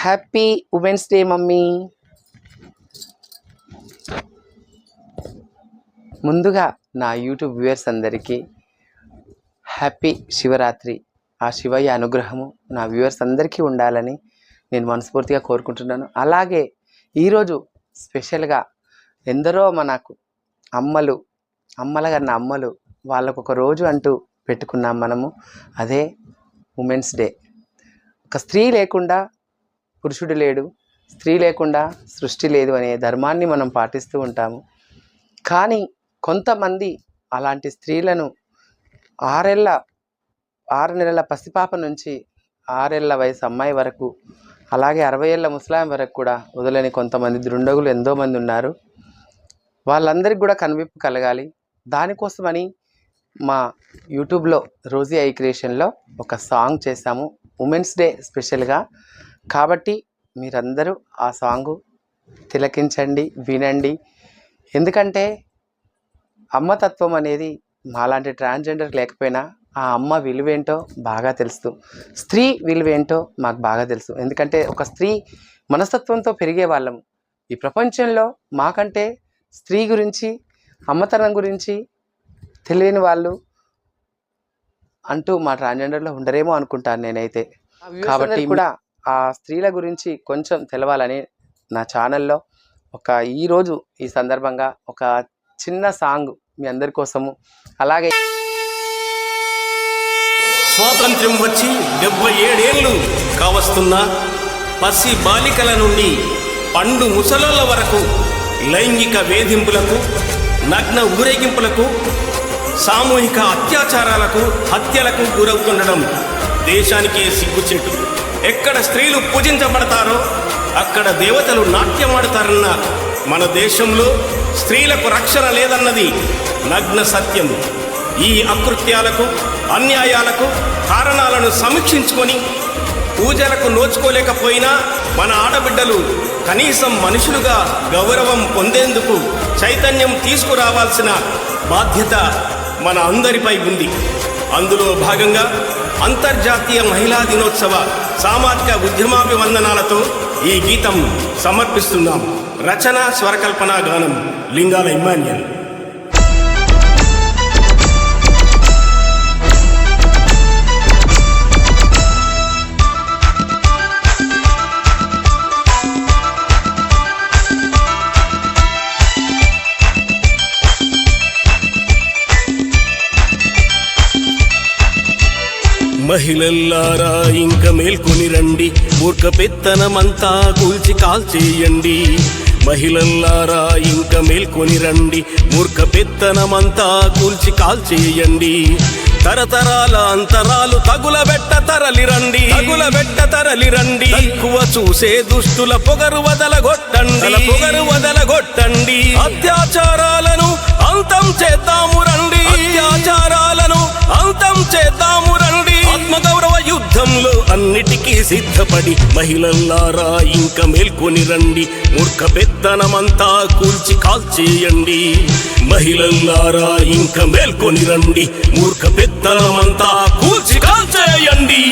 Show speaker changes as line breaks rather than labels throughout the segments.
Happy women's day mummy. ముందుగా నా YouTube viewers అందరికీ హ్యాపీ శివరాత్రి. ఆ శివయ్య అనుగ్రహము నా వ్యూవర్స్ అందరికీ ఉండాలని నేను మనస్ఫూర్తిగా కోరుకుంటున్నాను. అలాగే ఈరోజు స్పెషల్గా ఎందరో మనకు అమ్మల వాళ్ళకు ఒక రోజు అంటూ పెట్టుకున్నాం మనము. అదే ఉమెన్స్ డే. ఒక స్త్రీ లేకుండా పురుషుడు లేడు, స్త్రీ లేకుండా సృష్టి లేదు అనే ధర్మాన్ని మనం పాటిస్తూ ఉంటాము. కానీ కొంతమంది అలాంటి స్త్రీలను 6 నెలల పసిపాప నుంచి 6 ఏళ్ల వయసు అమ్మాయి వరకు, అలాగే 60 ఏళ్ల ముసలాం వరకు కూడా వదలని కొంతమంది దుండగులు ఎంతోమంది ఉన్నారు. వాళ్ళందరికీ కూడా కనువిప్పు కలగాలి. దానికోసమని మా యూట్యూబ్లో రోజీ ఐ క్రియేషన్లో ఒక సాంగ్ చేశాము ఉమెన్స్ డే స్పెషల్గా. కాబట్టి మీరందరూ ఆ సాంగు తిలకించండి, వినండి. ఎందుకంటే అమ్మతత్వం అనేది మాలాంటి ట్రాన్స్జెండర్ లేకపోయినా ఆ అమ్మ విలువేంటో బాగా తెలుసు, స్త్రీ విలువేంటో మాకు బాగా తెలుసు. ఎందుకంటే ఒక స్త్రీ మనస్తత్వంతో పెరిగే వాళ్ళము. ఈ ప్రపంచంలో మాకంటే స్త్రీ గురించి, అమ్మతనం గురించి తెలియని వాళ్ళు అంటూ మా ట్రాన్స్జెండర్లో ఉండరేమో అనుకుంటాను నేనైతే. కాబట్టి కూడా ఆ స్త్రీల గురించి కొంచెం తెలవాలని నా ఛానల్లో ఈరోజు ఈ సందర్భంగా ఒక చిన్న సాంగ్ మీ అందరి కోసము. అలాగే
స్వాతంత్ర్యం వచ్చి 77 ఏళ్ళు కావస్తున్న పసి బాలికల నుండి పండు ముసలోళ్ళ వరకు లైంగిక వేధింపులకు, నగ్న ఊరేగింపులకు, సామూహిక అత్యాచారాలకు, హత్యలకు గురవుతుండడం దేశానికే సిగ్గుచేటు. ఎక్కడ స్త్రీలు పూజించబడతారో అక్కడ దేవతలు నాట్యమాడతారన్న మన దేశంలో స్త్రీలకు రక్షణ లేదన్నది నగ్న సత్యం. ఈ అకృత్యాలకు, అన్యాయాలకు కారణాలను సమీక్షించుకొని పూజలకు నోచుకోలేకపోయినా మన ఆడబిడ్డలు కనీసం మనుషులుగా గౌరవం పొందేందుకు చైతన్యం తీసుకురావాల్సిన బాధ్యత మన అందరిపై ఉంది. అందులో భాగంగా అంతర్జాతీయ మహిళా దినోత్సవ సామాజిక ఉద్యమాభివందనాలతో ఈ గీతం సమర్పిస్తున్నాం. రచన, స్వరకల్పన, గానం లింగాల ఇమ్మాన్యుయల్. మహిళల్లారా ఇంక మేల్కొని రండి, మూర్ఖ పెత్తనమంతా కూల్చి కాల్చేయండి. మహిళల్లారా ఇంక మేల్కొని రండి, మూర్ఖ పెత్తనమంతా కూల్చి కాల్చేయండి. తరతరాల అంతరాలు తగులబెట్ట తరలిరండి. తక్కువ చూసే దుష్టుల పొగరు వదలగొట్టండి. అత్యాచారాలను అంతం చేద్దాము రండి. ఆత్మగౌరవ యుద్ధంలో అన్నిటికీ సిద్ధపడి మహిళల్లారా ఇంక మేల్కొని రండి, మూర్ఖ పెత్తనమంతా కూల్చి కాల్చేయండి. మహిళల్లారా ఇంక మేల్కొని రండి, మూర్ఖ పెత్తనమంతా కూల్చి కాల్చేయండి.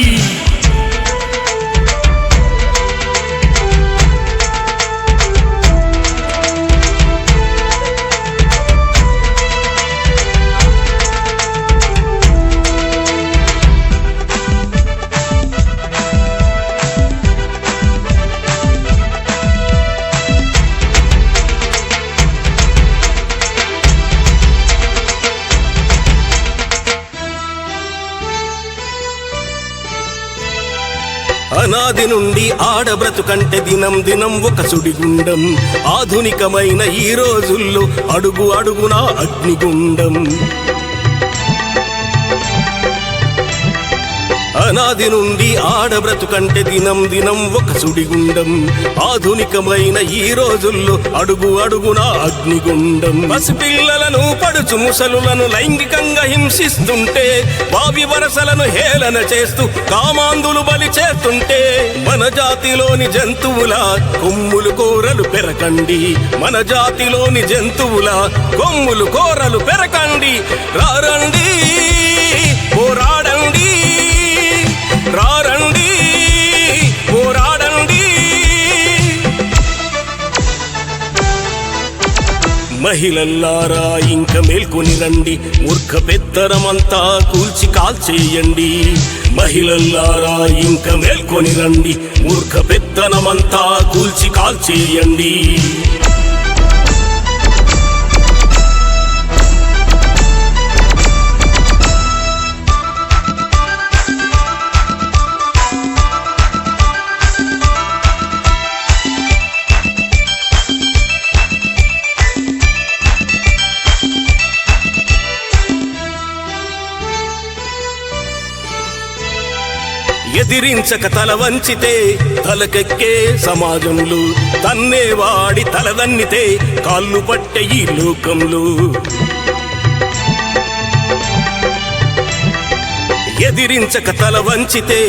అనాది నుండి ఆడబ్రతుకంటే దినం ఒక సుడిగుండం. ఆధునికమైన ఈ రోజుల్లో అడుగు అడుగునా అగ్నిగుండం. అనాది నుండి ఆడబ్రతుకంటే దినం ఒక సుడిగుండం. ఆధునికమైన ఈ రోజుల్లో అడుగు అడుగునా అగ్నిగుండం. పసిపిల్లలను, పడుచు ముసలులను లైంగికంగా హింసిస్తుంటే, భావి వరసలను హేళన చేస్తూ కామాంధులు బలి చేస్తుంటే, మన జాతిలోని జంతువుల కొమ్ములు కోరలు పెరకండి. మన జాతిలోని జంతువుల కొమ్ములు కోరలు పెరకండి. రారండి, పోరాడండి, రారండి, పోరాడండి. మహిళల్లారా ఇంక మేల్కొని రండి, మూర్ఖ పెత్తనమంతా కూల్చి కాల్చేయండి. మహిళల్లారా ఇంక మేల్కొని రండి, మూర్ఖ పెత్తనమంతా కూల్చి కాల్చేయండి. ఎదిరించక తల వంచితే తలకెక్కే సమాజంలో, తన్నేవాడి తలదన్నితే కాళ్ళు పట్టే ఈ లోకంలో. ఎదిరించక తల వంచితే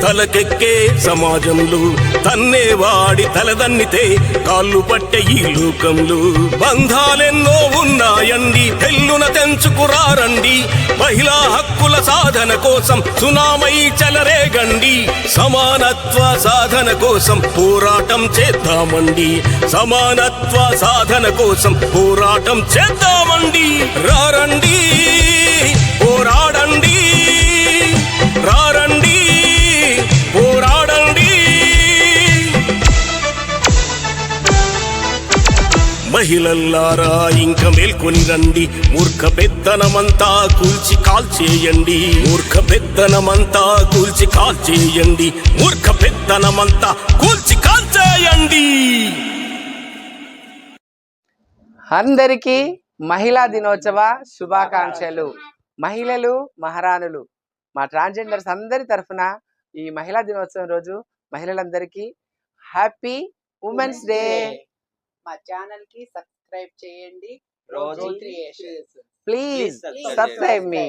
తలకెక్కే సమాజంలో, తన్నేవాడి తలదన్నితే కాళ్ళు పట్టే ఈ లోకంలో. బంధాలెన్నో ఉన్నాయండి, పెళ్ళున తెంచుకురారండి. మహిళా హక్కుల సాధన కోసం సునామై చెలరేగండి. సమానత్వ సాధన కోసం పోరాటం చేద్దామండి. సమానత్వ సాధన కోసం పోరాటం చేద్దామండి. రారండి, పోరాడండి, రారండి, పోరాడండి. మహిళల్లారా ఇంక మేల్కొని రండి, మూర్ఖ పెత్తనమంతా కూల్చి కాల్చేయండి. మూర్ఖ పెత్తనమంతా కూల్చి కాల్చేయండి. మూర్ఖ పెత్తనమంతా కూల్చి కాల్చేయండి.
అందరికీ మహిళా దినోత్సవ శుభాకాంక్షలు. మహిళలు మహారాణులు, మా ట్రాన్స్జెండర్స్ అందరి తరఫున ఈ మహిళా దినోత్సవం రోజు మహిళలందరికీ హ్యాపీ ఉమెన్స్ డే.
మా ఛానల్ కి సబ్స్క్రైబ్ చేయండి.
Please subscribe me.